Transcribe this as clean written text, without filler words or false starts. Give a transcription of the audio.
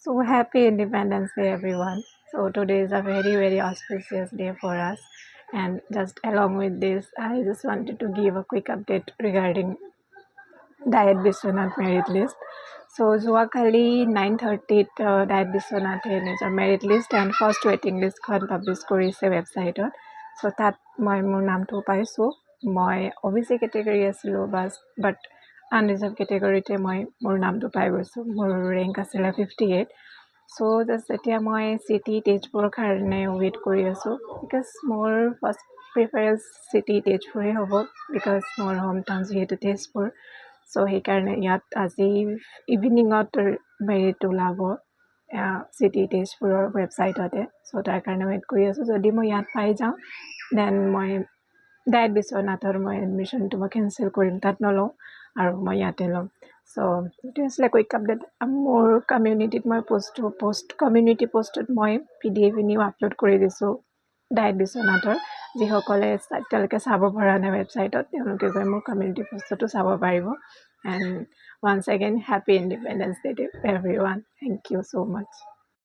So happy Independence Day, everyone. So today is a very auspicious day for us. And just along with this, I just wanted to give a quick update regarding Diet Biswanath merit list. So যোৱাকালি 9:30 Diet Biswanath নিজৰ merit list and first waiting list publish কৰিছে ৱেবছাইটত। চ' তাত মই মোৰ নামটো পাইছোঁ। মই OBC কেটেগৰী আছিলোঁ বাট আনৰিজাৰ্ভ কেটেগৰীতে মই মোৰ নামটো পাই গৈছোঁ। মোৰ ৰেংক আছিলে 58। চ' জাষ্ট এতিয়া মই চিটি তেজপুৰৰ কাৰণে ৱেইট কৰি আছোঁ বিকজ মোৰ ফাৰ্ষ্ট প্ৰিফাৰেঞ্চ চিটি তেজপুৰেই হ'ব বিকজ মোৰ হোম টাউন যিহেতু তেজপুৰ। চ' সেইকাৰণে ইয়াত আজি ইভিনিঙত মেৰিট ওলাব চিটি তেজপুৰৰ ৱেবছাইটতে। চ' তাৰ কাৰণে ৱেইট কৰি আছোঁ। যদি মই ইয়াত পাই যাওঁ দেন মই ডায়েট বিশ্বনাথৰ মই এডমিশ্যনটো মই কেঞ্চেল কৰিম, তাত নলওঁ আৰু মই ইয়াতে ল'ম। চ' এইটো আছিলে কুইক আপডেট। মোৰ কমিউনিটিত মই কমিউনিটি পষ্টত মই PDF এনেও আপলোড কৰি দিছোঁ ডায়েট বিশ্বনাথৰ। যিসকলে এতিয়ালৈকে চাব পৰা নাই ৱেবছাইটত তেওঁলোকে গৈ মোৰ কমিউনিটি পষ্টতো চাব পাৰিব। And once again, happy Independence Day to everyone. Thank you so much.